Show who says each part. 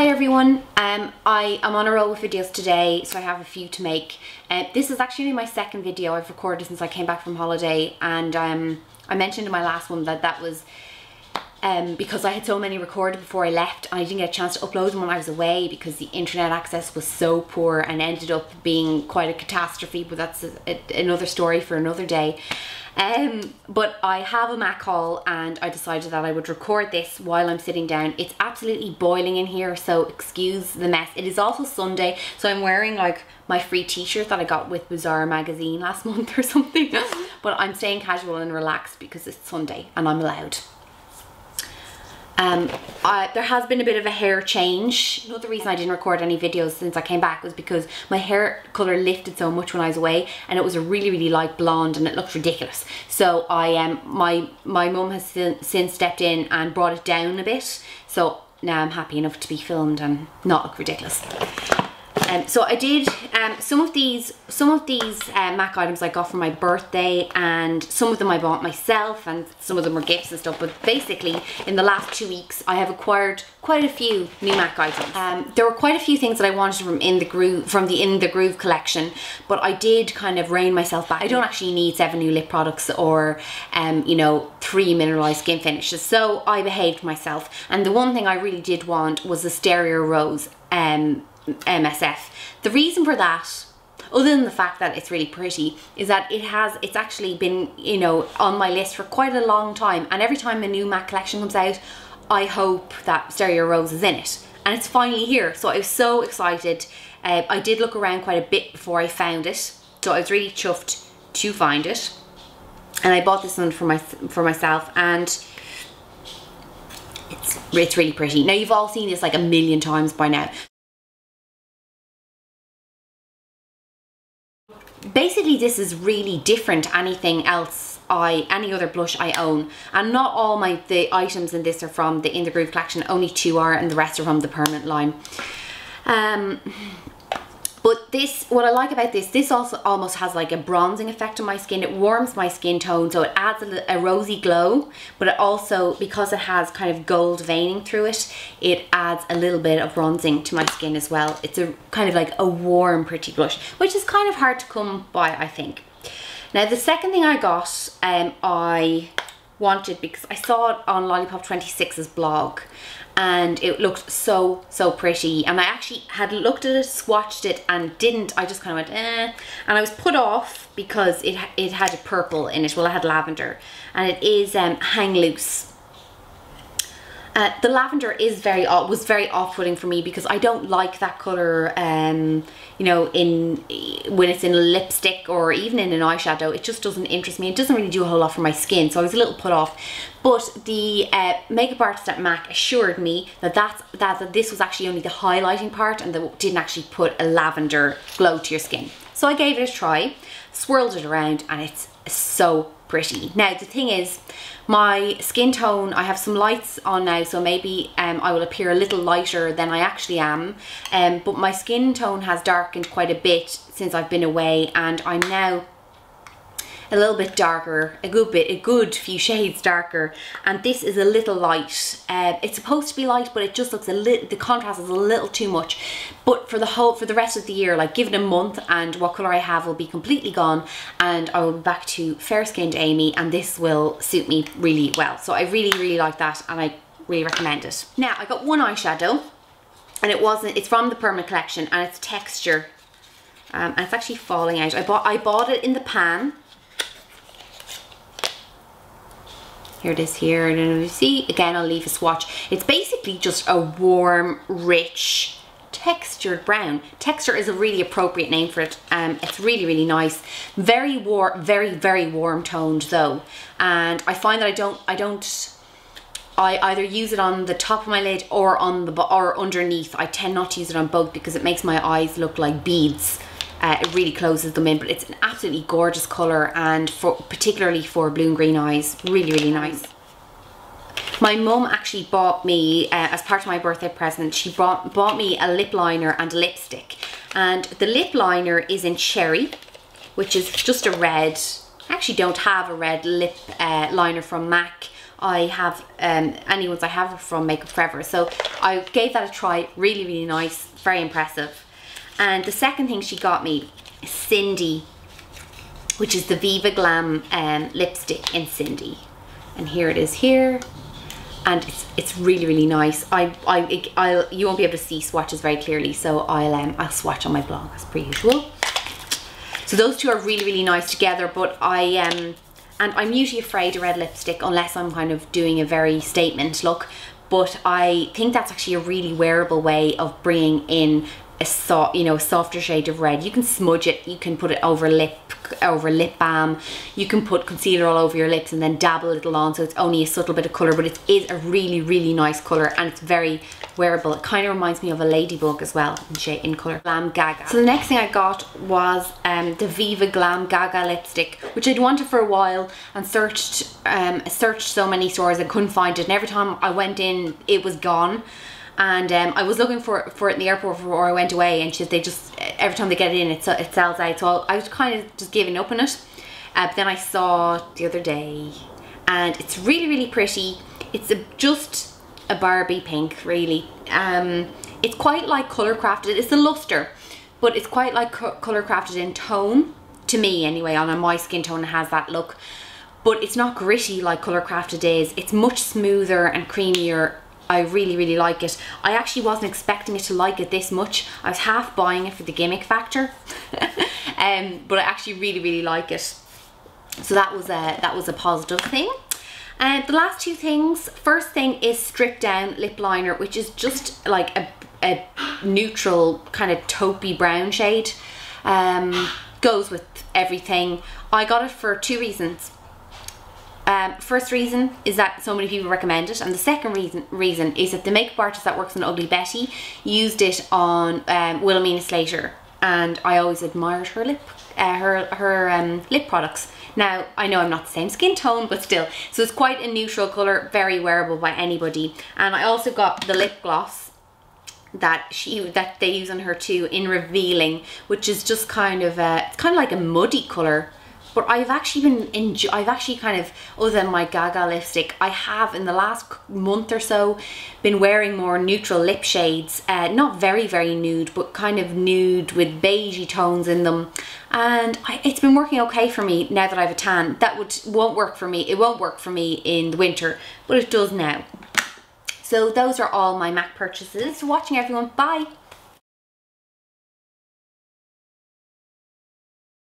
Speaker 1: Hi everyone, I am on a roll with videos today, so I have a few to make. This is actually my second video I've recorded since I came back from holiday, and I mentioned in my last one that was because I had so many recorded before I left and I didn't get a chance to upload them when I was away because the internet access was so poor and ended up being quite a catastrophe, but that's another story for another day. But I have a m.a.c haul and I decided that I would record this while I'm sitting down. It's absolutely boiling in here, so excuse the mess. It is also Sunday, so I'm wearing like my free t-shirt that I got with Bazaar magazine last month or something. But I'm staying casual and relaxed because it's Sunday and I'm allowed. There has been a bit of a hair change. Another reason I didn't record any videos since I came back was because my hair colour lifted so much when I was away, and it was a really light blonde and it looked ridiculous. So my mum has since stepped in and brought it down a bit, so now I'm happy enough to be filmed and not look ridiculous. So I did some of these m.a.c items I got for my birthday, and some of them I bought myself and some of them were gifts and stuff, but basically in the last 2 weeks I have acquired quite a few new m.a.c items. There were quite a few things that I wanted from the In the Groove collection, but I did kind of rein myself back. I don't actually need 7 new lip products or you know, 3 mineralized skin finishes, so I behaved myself. And the one thing I really did want was the Stereo Rose MSF. The reason for that, other than the fact that it's really pretty, is that it's actually been, you know, on my list for quite a long time, and every time a new m.a.c collection comes out I hope that Stereo Rose is in it, and it's finally here, so I was so excited. I did look around quite a bit before I found it, so I was really chuffed to find it, and I bought this one for myself, and it's really pretty. Now you've all seen this like a million times by now. Basically this is really different to anything else any other blush I own, and not all the items in this are from the In the Groove collection. Only 2 are, and the rest are from the permanent line. But this, what I like about this also almost has like a bronzing effect on my skin. It warms my skin tone, so it adds a rosy glow, but it also, because it has kind of gold veining through it, it adds a little bit of bronzing to my skin as well. It's a kind of like a warm, pretty blush, which is kind of hard to come by, I think. Now the second thing I got, I wanted because I saw it on Lollipop26's blog, and it looked so pretty, and I actually had looked at it, swatched it, and didn't. I just kind of went and I was put off because it had a purple in it. Well, it had lavender, and it is Hang Loose. The lavender was very off-putting for me because I don't like that colour, you know, when it's in a lipstick or even in an eyeshadow. It just doesn't interest me. It doesn't really do a whole lot for my skin, so I was a little put off. But the makeup artist at m.a.c assured me that this was actually only the highlighting part, and that didn't actually put a lavender glow to your skin. So I gave it a try, swirled it around, and it's so pretty. Now the thing is, my skin tone, I have some lights on now, so maybe I will appear a little lighter than I actually am, but my skin tone has darkened quite a bit since I've been away, and I'm now a little bit darker, a good few shades darker, and this is a little light. It's supposed to be light, but it just looks the contrast is a little too much. But for the rest of the year, like give it a month and what colour I have will be completely gone, and I will be back to fair-skinned Amy, and this will suit me really well. So I really like that, and I really recommend it. Now I got one eyeshadow, and it's from the permanent collection, and it's Texture, and it's actually falling out. I bought it in the pan. Here it is here, and then you see, again, I'll leave a swatch. It's basically just a warm, rich, textured brown. Texture is a really appropriate name for it. It's really nice. Very warm, very warm toned though. And I find that I either use it on the top of my lid or or underneath. I tend not to use it on both because it makes my eyes look like beads. It really closes them in, but it's an absolutely gorgeous colour, and particularly for blue and green eyes, really nice. My mum actually bought me, as part of my birthday present, she bought me a lip liner and a lipstick, and the lip liner is in Cherry, which is just a red. I actually don't have a red lip liner from m.a.c I have any ones I have from Makeup Forever. So I gave that a try. Really, really nice. Very impressive. And the second thing she got me is Cindy, which is the Viva Glam lipstick in Cindy. And here it is here. And it's really, really nice. You won't be able to see swatches very clearly, so I'll swatch on my blog as per usual. So those two are really, really nice together, but and I'm usually afraid to red lipstick unless I'm kind of doing a very statement look, but I think that's actually a really wearable way of bringing in a softer shade of red. You can smudge it, you can put it over lip balm, you can put concealer all over your lips and then dabble a little on, so it's only a subtle bit of colour, but it is a really, really nice colour and it's very wearable. It kind of reminds me of a ladybug as well in colour. Glam Gaga. So the next thing I got was the Viva Glam Gaga lipstick, which I'd wanted for a while and searched so many stores and couldn't find it, and every time I went in it was gone. And I was looking for it in the airport before I went away, and they just, every time they get it in, it sells out. So I was kind of just giving up on it. But then I saw it the other day, and it's really, really pretty. It's just a Barbie pink, really. It's quite like colour crafted. It's a luster, but it's quite like colour crafted in tone, to me anyway. On my skin tone, it has that look. But it's not gritty like colour crafted is. It's much smoother and creamier. I really, really like it. I actually wasn't expecting it to like it this much. I was half buying it for the gimmick factor, but I actually really, really like it. So that was a positive thing. And the last two things. First thing is Strip Down lip liner, which is just like a neutral kind of taupey brown shade. Goes with everything. I got it for two reasons. First reason is that so many people recommend it, and the second reason is that the makeup artist that works on Ugly Betty used it on Wilhelmina Slater, and I always admired her lip products. Now I know I'm not the same skin tone, but still, so it's quite a neutral colour, very wearable by anybody. And I also got the lip gloss that they use on her too in Revealing, which is just kind of it's kind of like a muddy colour. But I've actually kind of, other than my Gaga lipstick, I have in the last month or so been wearing more neutral lip shades. Not very, very nude, but kind of nude with beigey tones in them. And it's been working okay for me now that I have a tan. That won't work for me. It won't work for me in the winter, but it does now. So those are all my MAC purchases. Thanks for watching, everyone. Bye.